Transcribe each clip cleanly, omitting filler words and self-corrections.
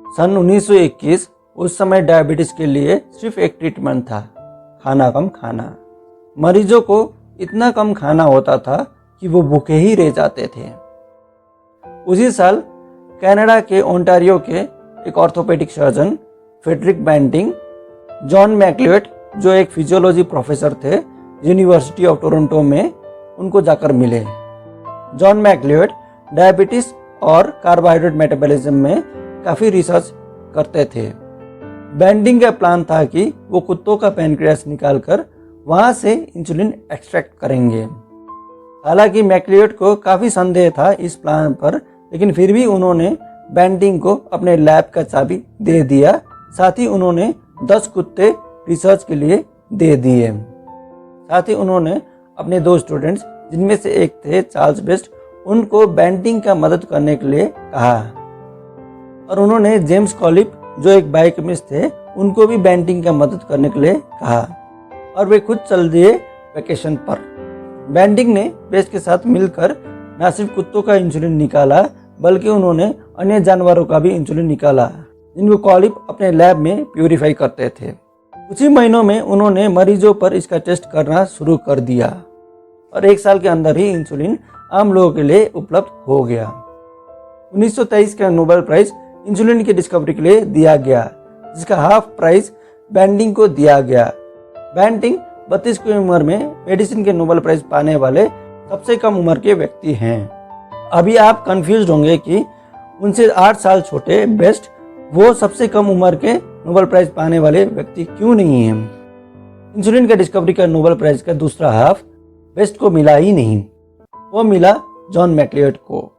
सन 1921 उस समय डायबिटीज के लिए सिर्फ एक ट्रीटमेंट था, खाना कम खाना। मरीजों को इतना कम खाना होता था कि वो भूखे ही रह जाते थे। उसी साल कनाडा के ओंटारियो के एक orthopaedic surgeon Frederick Banting John Macleod, जो एक फिजियोलॉजी प्रोफेसर थे यूनिवर्सिटी ऑफ टोरंटो में, उनको जाकर मिले। जॉन मैक्लियोड डायबिटीज और कार्बोहाइड्रेट मेटाबॉलिज्म में काफ़ी रिसर्च करते थे। बैंटिंग का प्लान था कि वो कुत्तों का पैनक्रियास निकालकर वहाँ से इंसुलिन एक्सट्रैक्ट करेंगे। हालांकि मैक्लियोड को काफ़ी संदेह था इस प्लान पर, लेकिन फिर भी उन्होंने बैंटिंग को अपने लैब का चाबी दे दिया। साथ ही उन्होंने 10 कुत्ते रिसर्च के लिए दे दिए। साथ ही उन्होंने अपने 2 स्टूडेंट्स, जिनमें से एक थे चार्ल्स बेस्ट, उनको बैंटिंग का मदद करने के लिए कहा। और उन्होंने जेम्स कॉलिप, जो एक बायोकेमिस्ट थे, उनको भी बैंटिंग का मदद करने के लिए कहा। और वे खुद चल दिए वैकेशन पर। बैंटिंग ने बेस्ट के साथ मिलकर न सिर्फ कुत्तों का इंसुलिन निकाला, बल्कि उन्होंने अन्य जानवरों का भी इंसुलिन निकाला, जिनको कॉलिप अपने लैब में प्यूरिफाई करते थे। कुछ ही महीनों में उन्होंने मरीजों पर इसका टेस्ट करना शुरू कर दिया और 1 साल के अंदर ही इंसुलिन आम लोगों के लिए उपलब्ध हो गया। 1923 का नोबेल प्राइज इंसुलिन की डिस्कवरी के लिए दिया गया, जिसका हाफ प्राइज बैंटिंग को दिया गया। बैंटिंग 32 की उम्र में मेडिसिन के नोबेल प्राइज पाने वाले सबसे कम उम्र के व्यक्ति हैं। अभी आप कंफ्यूज होंगे कि उनसे 8 साल छोटे बेस्ट, वो सबसे कम उम्र के नोबेल प्राइज पाने वाले व्यक्ति क्यों नहीं हैं। इंसुलिन का डिस्कवरी का नोबेल प्राइज का दूसरा हाफ बेस्ट को मिला ही नहीं, वो मिला जॉन मैक्लियोड को।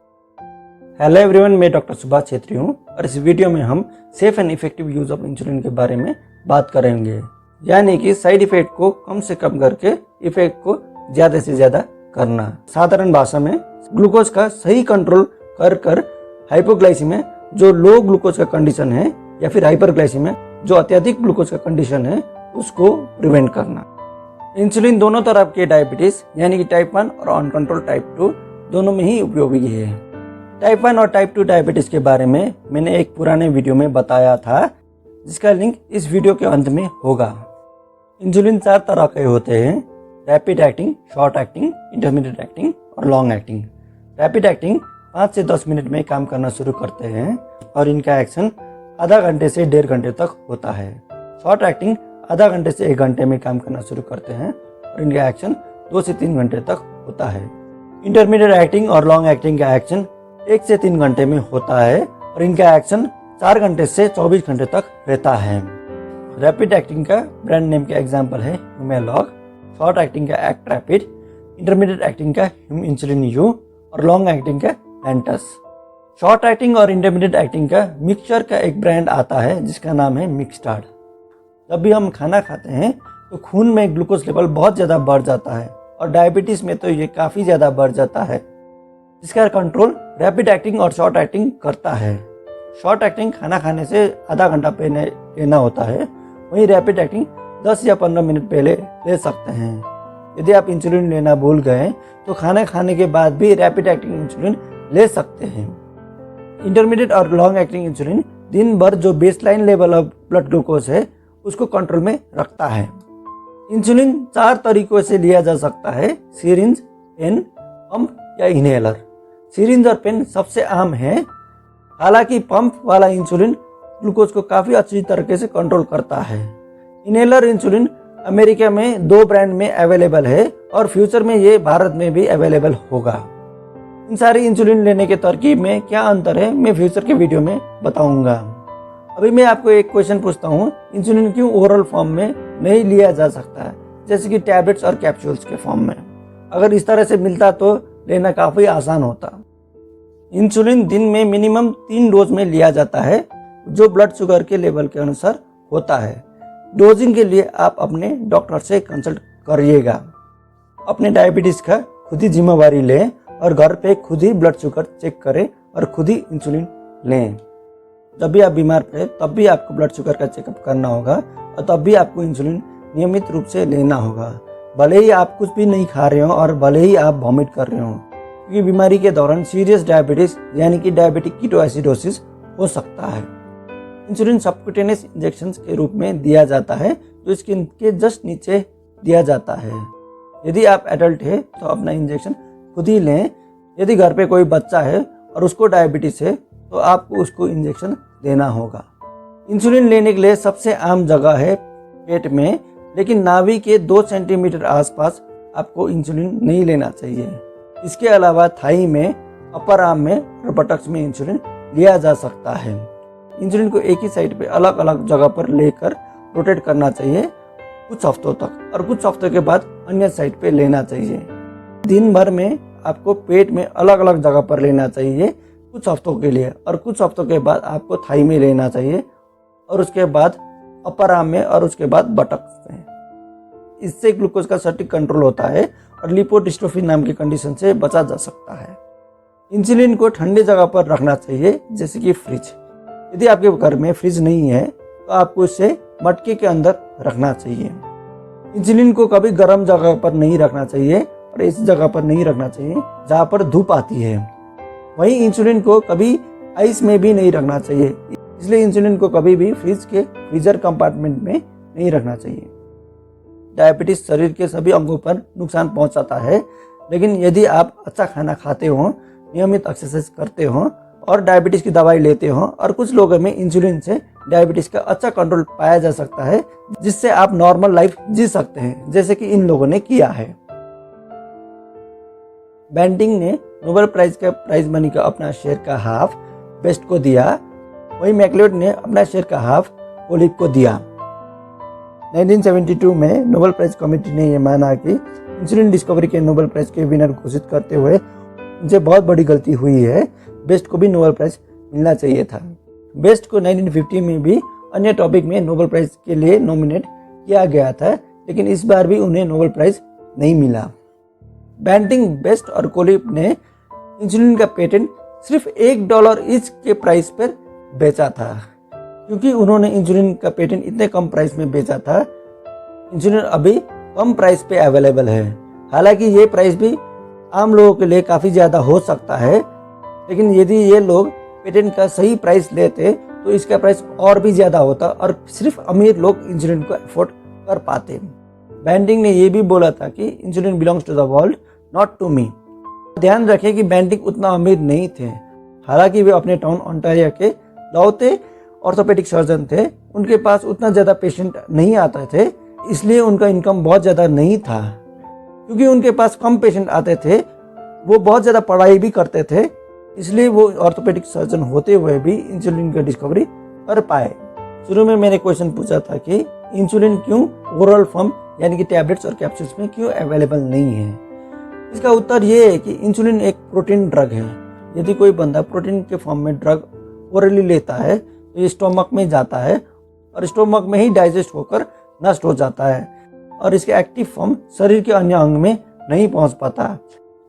हेलो एवरीवन, मैं डॉक्टर सुभाष छेत्री हूँ और इस वीडियो में हम safe and effective use of insulin के बारे में बात करेंगे, यानी कि साइड इफेक्ट को कम से कम करके इफेक्ट को ज्यादा से ज्यादा करना। साधारण भाषा में ग्लूकोज का सही कंट्रोल कर हाइपोग्लाइसीमिया, जो लो ग्लूकोज का कंडीशन है, या फिर हाइपरग्लाइसीमिया, जो अत्यधिक ग्लूकोज का कंडीशन है, उसको प्रिवेंट करना। इंसुलिन दोनों तरह के डायबिटीज यानी कि टाइप 1 और अनकंट्रोल टाइप 2 दोनों में ही उपयोगी है। टाइप 1 और टाइप 2 डायबिटीज के बारे में मैंने एक पुराने वीडियो में बताया था, जिसका लिंक इस वीडियो के अंत में होगा। इंसुलिन 4 तरह के होते हैं: rapid acting, short acting, intermediate acting और लॉन्ग एक्टिंग। रैपिड एक्टिंग 5 से 10 मिनट में काम करना शुरू करते हैं और इनका एक्शन आधा घंटे से 1.5 घंटे तक होता है। शॉर्ट एक्टिंग आधा घंटे से 1 घंटे में काम करना शुरू करते हैं और इनका एक्शन 2 से 3 घंटे तक होता है। इंटरमीडिएट एक्टिंग और लॉन्ग एक्टिंग का एक्शन 1 से 3 घंटे में होता है और इनका एक्शन 4 घंटे से 24 घंटे तक रहता है। रैपिड एक्टिंग का ब्रांड नेम का एग्जांपल है हुमेलॉग, शॉर्ट एक्टिंग का एक्ट रैपिड, इंटरमीडिएट एक्टिंग का ह्यूम इंसुलिन यू और लॉन्ग एक्टिंग का एंटस। शॉर्ट एक्टिंग और इंटरमीडिएट एक्टिंग का मिक्सचर का एक ब्रांड आता है, जिसका नाम है मिक्सटार्ड। जब भी हम खाना खाते हैं तो खून में ग्लूकोज लेवल बहुत ज़्यादा बढ़ जाता है और डायबिटीज़ में तो ये काफ़ी ज़्यादा बढ़ जाता है, जिसका कंट्रोल रैपिड एक्टिंग और शॉर्ट एक्टिंग करता है। शॉर्ट एक्टिंग खाना खाने से आधा घंटा पहले लेना होता है, वहीं रैपिड एक्टिंग 10 या 15 मिनट पहले ले सकते हैं। यदि आप इंसुलिन लेना भूल गए तो खाना खाने के बाद भी रैपिड एक्टिंग इंसुलिन ले सकते हैं। इंटरमीडिएट और लॉन्ग एक्टिंग इंसुलिन दिन भर जो baseline level of blood glucose है उसको कंट्रोल में रखता है। इंसुलिन 4 तरीकों से लिया जा सकता है: सिरिंज, पेन, पंप या इनहेलर। सिरिंज और पेन सबसे आम है। हालांकि पंप वाला इंसुलिन ग्लूकोज को काफ़ी अच्छी तरीके से कंट्रोल करता है। इनहेलर इंसुलिन अमेरिका में 2 ब्रांड में अवेलेबल है और फ्यूचर में ये भारत में भी अवेलेबल होगा। इन सारी इंसुलिन लेने के तरकीब में क्या अंतर है, मैं फ्यूचर के वीडियो में बताऊंगा। अभी मैं आपको एक क्वेश्चन पूछता हूँ, इंसुलिन क्यों ओरल फॉर्म में नहीं लिया जा सकता है, जैसे कि टैबलेट्स और कैप्सूल्स के फॉर्म में? अगर इस तरह से मिलता तो लेना काफ़ी आसान होता। इंसुलिन दिन में मिनिमम 3 डोज में लिया जाता है, जो ब्लड शुगर के लेवल के अनुसार होता है। डोजिंग के लिए आप अपने डॉक्टर से कंसल्ट करिएगा। अपने डायबिटीज़ का खुद ही जिम्मेवारी लें और घर पे खुद ही ब्लड शुगर चेक करें और खुद ही इंसुलिन लें। जब भी आप बीमार पड़े तब भी आपको ब्लड शुगर का चेकअप करना होगा और तब भी आपको इंसुलिन नियमित रूप से लेना होगा, भले ही आप कुछ भी नहीं खा रहे हो और भले ही आप वॉमिट कर रहे हो, क्योंकि बीमारी के दौरान सीरियस डायबिटीज यानी कि डायबिटिक कीटोएसिडोसिस हो सकता है। इंसुलिन सबक्यूटेनियस इंजेक्शन के रूप में दिया जाता है, जो स्किन के जस्ट नीचे दिया जाता है। यदि आप एडल्ट है तो अपना इंजेक्शन खुद ही लें। यदि घर पे कोई बच्चा है और उसको डायबिटीज है तो आपको उसको इंजेक्शन देना होगा। इंसुलिन लेने के लिए सबसे आम जगह है पेट में, लेकिन नाभि के 2 सेंटीमीटर आसपास आपको इंसुलिन नहीं लेना चाहिए। इसके अलावा थाई में, अपर आर्म में और बटक्स में इंसुलिन लिया जा सकता है। इंसुलिन को एक ही साइड पे अलग अलग जगह पर लेकर रोटेट करना चाहिए कुछ हफ्तों तक, और कुछ हफ्तों के बाद अन्य साइड पे लेना चाहिए। दिन भर में आपको पेट में अलग अलग जगह पर लेना चाहिए कुछ हफ्तों के लिए, और कुछ हफ्तों के बाद आपको थाई में लेना चाहिए, और उसके बाद अपर आर्म में, और उसके बाद बटक्स में। इससे ग्लूकोज का सटीक कंट्रोल होता है और लिपोडिस्ट्रोफी नाम की कंडीशन से बचा जा सकता है। इंसुलिन को ठंडी जगह पर रखना चाहिए, जैसे कि फ्रिज। यदि आपके घर में फ्रिज नहीं है तो आपको इसे मटके के अंदर रखना चाहिए। इंसुलिन को कभी गर्म जगह पर नहीं रखना चाहिए और ऐसी जगह पर नहीं रखना चाहिए जहाँ पर धूप आती है। वहीं इंसुलिन को कभी आइस में भी नहीं रखना चाहिए, इसलिए इंसुलिन को कभी भी फ्रिज के फ्रीजर कंपार्टमेंट में नहीं रखना चाहिए। डायबिटीज शरीर के सभी अंगों पर नुकसान पहुंचाता है, लेकिन यदि आप अच्छा खाना खाते हो, नियमित एक्सरसाइज करते हो और डायबिटीज की दवाई लेते हो, और कुछ लोगों में इंसुलिन से डायबिटीज का अच्छा कंट्रोल पाया जा सकता है, जिससे आप नॉर्मल लाइफ जी सकते हैं, जैसे कि इन लोगों ने किया है। बैंटिंग ने नोबेल प्राइज का प्राइज मनी का अपना शेयर का हाफ बेस्ट को दिया, वहीं मैक्लियोड ने अपना शेयर का हाफ कोलिप को दिया। 1972 में नोबेल प्राइज कमेटी ने यह माना कि इंसुलिन डिस्कवरी के नोबेल प्राइज के विनर घोषित करते हुए उनसे बहुत बड़ी गलती हुई है। बेस्ट को भी नोबेल प्राइज मिलना चाहिए था। बेस्ट को 1950 में भी अन्य टॉपिक में नोबेल प्राइज के लिए नॉमिनेट किया गया था, लेकिन इस बार भी उन्हें नोबेल प्राइज नहीं मिला। बैंटिंग, बेस्ट और कोलिप ने इंसुलिन का पेटेंट सिर्फ $1 ईच के प्राइस पर बेचा था, क्योंकि उन्होंने इंसुलिन का पेटेंट इतने कम प्राइस में बेचा था। इंसुलिन अभी कम प्राइस पे अवेलेबल है, हालांकि ये प्राइस भी आम लोगों के लिए काफ़ी ज़्यादा हो सकता है, लेकिन यदि ये लोग पेटेंट का सही प्राइस लेते तो इसका प्राइस और भी ज़्यादा होता और सिर्फ अमीर लोग इंसुलिन को अफोर्ड कर पाते। बैंटिंग ने यह भी बोला था कि insulin belongs to the world, not to me. ध्यान रखें कि बैंटिंग उतना अमीर नहीं थे, हालांकि वे अपने टाउन ओंटारियो के लौते ऑर्थोपेडिक सर्जन थे। उनके पास उतना ज़्यादा पेशेंट नहीं आते थे, इसलिए उनका इनकम बहुत ज़्यादा नहीं था। क्योंकि उनके पास कम पेशेंट आते थे, वो बहुत ज़्यादा पढ़ाई भी करते थे, इसलिए वो ऑर्थोपेडिक सर्जन होते हुए भी इंसुलिन की डिस्कवरी कर पाए। शुरू में मैंने क्वेश्चन पूछा था कि इंसुलिन क्यों ओरल फॉर्म यानी कि टैबलेट्स और कैप्सूल्स में क्यों अवेलेबल नहीं है। इसका उत्तर ये है कि इंसुलिन एक प्रोटीन ड्रग है। यदि कोई बंदा प्रोटीन के फॉर्म में ड्रग ओरली लेता है तो ये स्टोमक में जाता है और स्टोमक में ही डाइजेस्ट होकर नष्ट हो जाता है, और इसके एक्टिव फॉर्म शरीर के अन्य अंग में नहीं पहुंच पाता।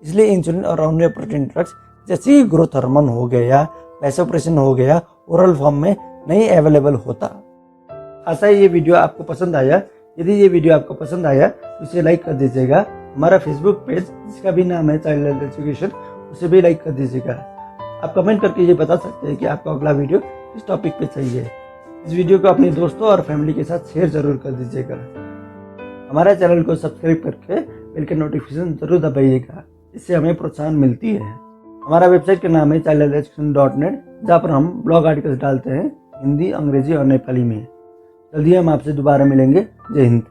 इसलिए इंसुलिन और अन्य प्रोटीन ड्रग्स जैसे ग्रोथ हार्मोन हो गया, वैसोप्रेसिन हो गया, ओरल फॉर्म में नहीं अवेलेबल होता। आशा है ये वीडियो आपको पसंद आया। यदि ये वीडियो आपको पसंद आया तो इसे लाइक कर दीजिएगा। हमारा फेसबुक पेज जिसका भी नाम है चाइल्ड हेल्थ एजुकेशन, उसे भी लाइक कर दीजिएगा। आप कमेंट करके ये बता सकते हैं कि आपको अगला वीडियो किस टॉपिक पे चाहिए। इस वीडियो को अपने दोस्तों और फैमिली के साथ शेयर जरूर कर दीजिएगा। हमारे चैनल को सब्सक्राइब करके बेल के नोटिफिकेशन जरूर दबाइएगा, इससे हमें प्रोत्साहन मिलती है। हमारा वेबसाइट का नाम है childhealtheducation.net, जहाँ पर हम ब्लॉग आर्टिकल्स डालते हैं हिंदी, अंग्रेजी और नेपाली में। जल्दी हम आपसे दोबारा मिलेंगे। जय हिंद।